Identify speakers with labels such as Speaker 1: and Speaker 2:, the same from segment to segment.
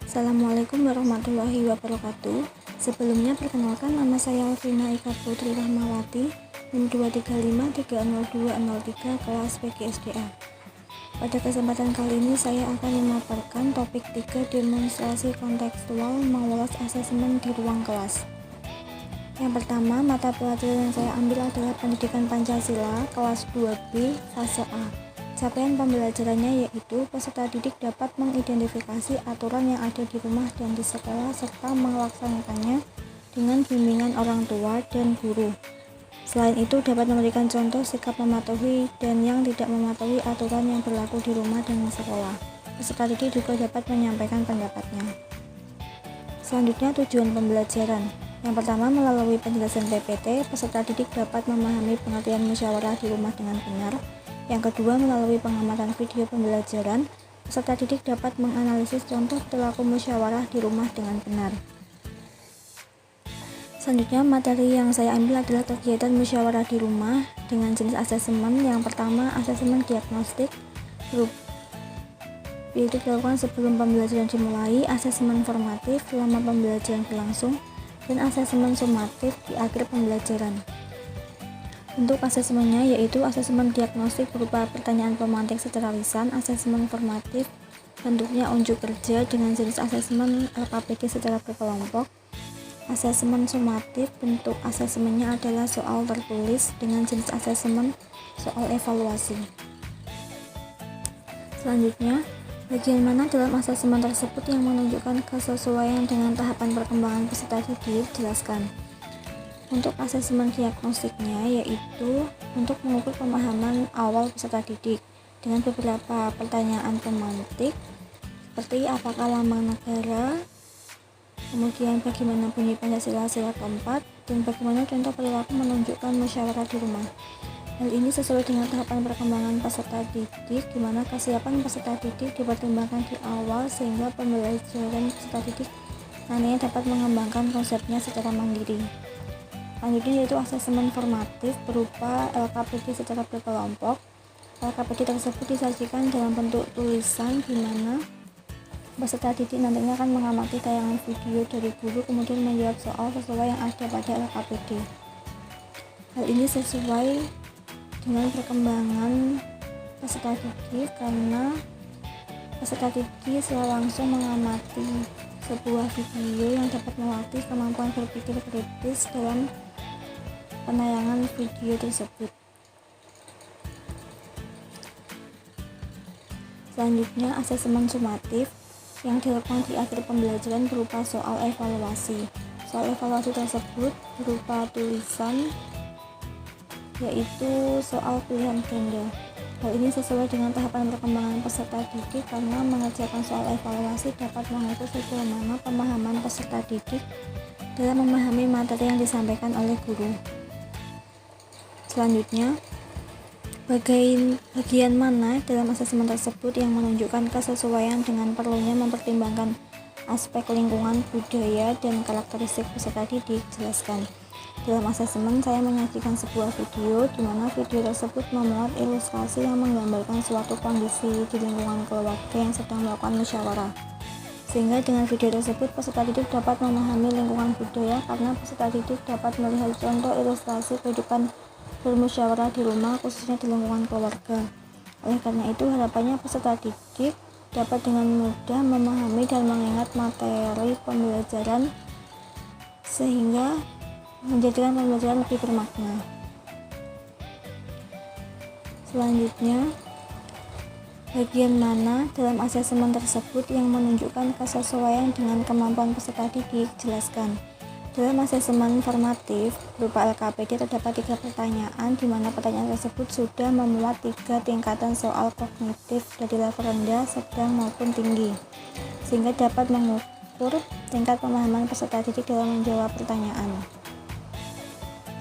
Speaker 1: Assalamualaikum warahmatullahi wabarakatuh. Sebelumnya perkenalkan, nama saya Alvina Ika Putri Rahmawati, NIM 235302003 kelas PGSDA. Pada kesempatan kali ini saya akan memaparkan topik 3 demonstrasi kontekstual mengulas asesmen di ruang kelas. Yang pertama, mata pelajaran yang saya ambil adalah Pendidikan Pancasila kelas 2B fase A. Capaian pembelajarannya yaitu peserta didik dapat mengidentifikasi aturan yang ada di rumah dan di sekolah serta melaksanakannya dengan bimbingan orang tua dan guru. Selain itu dapat memberikan contoh sikap mematuhi dan yang tidak mematuhi aturan yang berlaku di rumah dan di sekolah. Peserta didik juga dapat menyampaikan pendapatnya. Selanjutnya, tujuan pembelajaran. Yang pertama, melalui penjelasan PPT, peserta didik dapat memahami pengertian musyawarah di rumah dengan benar. Yang kedua, melalui pengamatan video pembelajaran, peserta didik dapat menganalisis contoh perilaku musyawarah di rumah dengan benar. Selanjutnya, materi yang saya ambil adalah kegiatan musyawarah di rumah dengan jenis asesmen. Yang pertama, asesmen diagnostik, yaitu dilakukan sebelum pembelajaran dimulai, asesmen formatif selama pembelajaran berlangsung, dan asesmen sumatif di akhir pembelajaran. Bentuk asesmennya yaitu asesmen diagnostik berupa pertanyaan pemantik secara lisan, asesmen formatif bentuknya unjuk kerja dengan jenis asesmen LKPD secara berkelompok, asesmen sumatif bentuk asesmennya adalah soal tertulis dengan jenis asesmen soal evaluasi. Selanjutnya, bagian mana dalam asesmen tersebut yang menunjukkan kesesuaian dengan tahapan perkembangan peserta didik? Jelaskan. Untuk asesmen diagnostiknya yaitu untuk mengukur pemahaman awal peserta didik dengan beberapa pertanyaan pemantik seperti apakah lambang negara, kemudian bagaimana bunyi Pancasila sila keempat, dan bagaimana contoh perilaku menunjukkan musyawarah di rumah. Hal ini sesuai dengan tahapan perkembangan peserta didik, di mana kesiapan peserta didik dipertimbangkan di awal sehingga pembelajaran peserta didik nantinya dapat mengembangkan konsepnya secara mandiri. Selanjutnya yaitu asesmen formatif berupa LKPD secara berkelompok. LKPD tersebut disajikan dalam bentuk tulisan di mana peserta didik nantinya akan mengamati tayangan video dari guru kemudian menjawab soal sesuai yang ada pada LKPD. Hal ini sesuai dengan perkembangan peserta didik karena peserta didik secara langsung mengamati sebuah video yang dapat melatih kemampuan berpikir kritis dalam penayangan video tersebut. Selanjutnya, asesmen sumatif yang dilakukan di akhir pembelajaran berupa soal evaluasi. Soal evaluasi tersebut berupa tulisan yaitu soal pilihan ganda. Hal ini sesuai dengan tahapan perkembangan peserta didik karena mengerjakan soal evaluasi dapat mengukur sejauh mana pemahaman peserta didik dalam memahami materi yang disampaikan oleh guru. Selanjutnya, bagian mana dalam asesmen tersebut yang menunjukkan kesesuaian dengan perlunya mempertimbangkan aspek lingkungan, budaya, dan karakteristik peserta didik? Jelaskan. Dalam asesmen, saya menyajikan sebuah video di mana video tersebut memuat ilustrasi yang menggambarkan suatu kondisi di lingkungan keluarga yang sedang melakukan musyawarah. Sehingga dengan video tersebut peserta didik dapat memahami lingkungan budaya karena peserta didik dapat melihat contoh ilustrasi kehidupan bermusyawarah di rumah khususnya di lingkungan keluarga. Oleh karena itu harapannya peserta didik dapat dengan mudah memahami dan mengingat materi pembelajaran sehingga menjadikan pembelajaran lebih bermakna. Selanjutnya, bagian mana dalam asesmen tersebut yang menunjukkan kesesuaian dengan kemampuan peserta didik? Jelaskan. Dalam asesmen formatif berupa LKPD terdapat 3 pertanyaan di mana pertanyaan tersebut sudah memuat 3 tingkatan soal kognitif dari level rendah, sedang maupun tinggi, sehingga dapat mengukur tingkat pemahaman peserta didik dalam menjawab pertanyaan.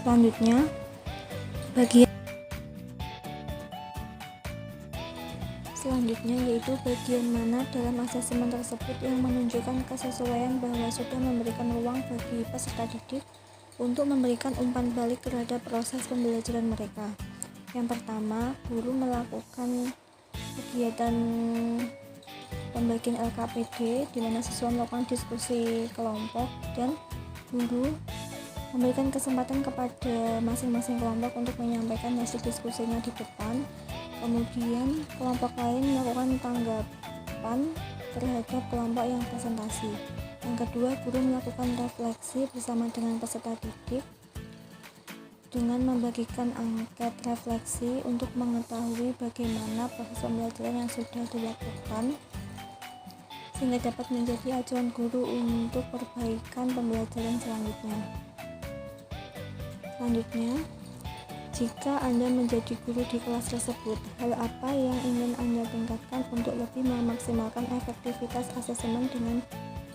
Speaker 1: Selanjutnya, yaitu bagian mana dalam asesmen tersebut yang menunjukkan kesesuaian bahwa sudah memberikan ruang bagi peserta didik untuk memberikan umpan balik terhadap proses pembelajaran mereka. Yang pertama, guru melakukan kegiatan pembagian LKPD di mana siswa melakukan diskusi kelompok dan guru memberikan kesempatan kepada masing-masing kelompok untuk menyampaikan hasil diskusinya di depan. Kemudian kelompok lain melakukan tanggapan terhadap kelompok yang presentasi. Yang kedua, guru melakukan refleksi bersama dengan peserta didik dengan membagikan angket refleksi untuk mengetahui bagaimana proses pembelajaran yang sudah dilakukan sehingga dapat menjadi acuan guru untuk perbaikan pembelajaran selanjutnya. Selanjutnya, jika Anda menjadi guru di kelas tersebut, hal apa yang ingin Anda tingkatkan untuk lebih memaksimalkan efektivitas asesmen dengan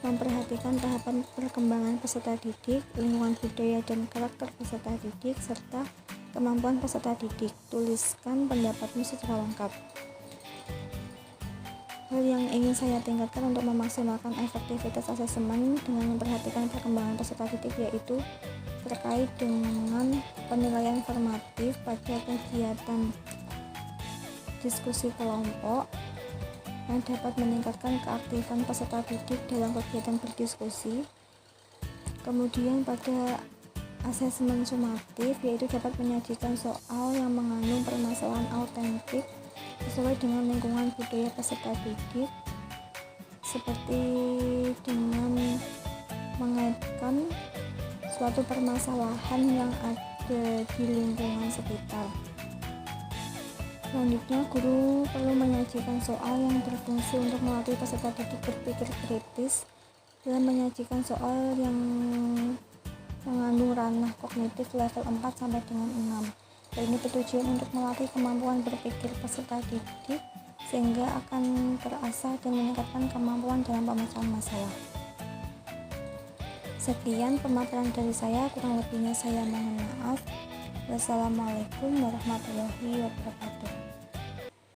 Speaker 1: memperhatikan tahapan perkembangan peserta didik, lingkungan budaya dan karakter peserta didik, serta kemampuan peserta didik. Tuliskan pendapatmu secara lengkap. Hal yang ingin saya tingkatkan untuk memaksimalkan efektivitas asesmen dengan memperhatikan perkembangan peserta didik yaitu terkait dengan penilaian formatif pada kegiatan diskusi kelompok yang dapat meningkatkan keaktifan peserta didik dalam kegiatan berdiskusi. Kemudian pada asesmen sumatif yaitu dapat menyajikan soal yang mengandung permasalahan autentik sesuai dengan lingkungan budaya peserta didik, seperti dengan mengaitkan suatu permasalahan yang ada di lingkungan sekitar. Selanjutnya, guru perlu menyajikan soal yang berfungsi untuk melatih peserta didik berpikir kritis dalam menyajikan soal yang mengandung ranah kognitif level 4 sampai dengan 6. Hal ini bertujuan untuk melatih kemampuan berpikir peserta didik sehingga akan terasah dan meningkatkan kemampuan dalam pemecahan masalah. Sekian pemaparan dari saya, kurang lebihnya saya mohon maaf. Wassalamualaikum warahmatullahi wabarakatuh.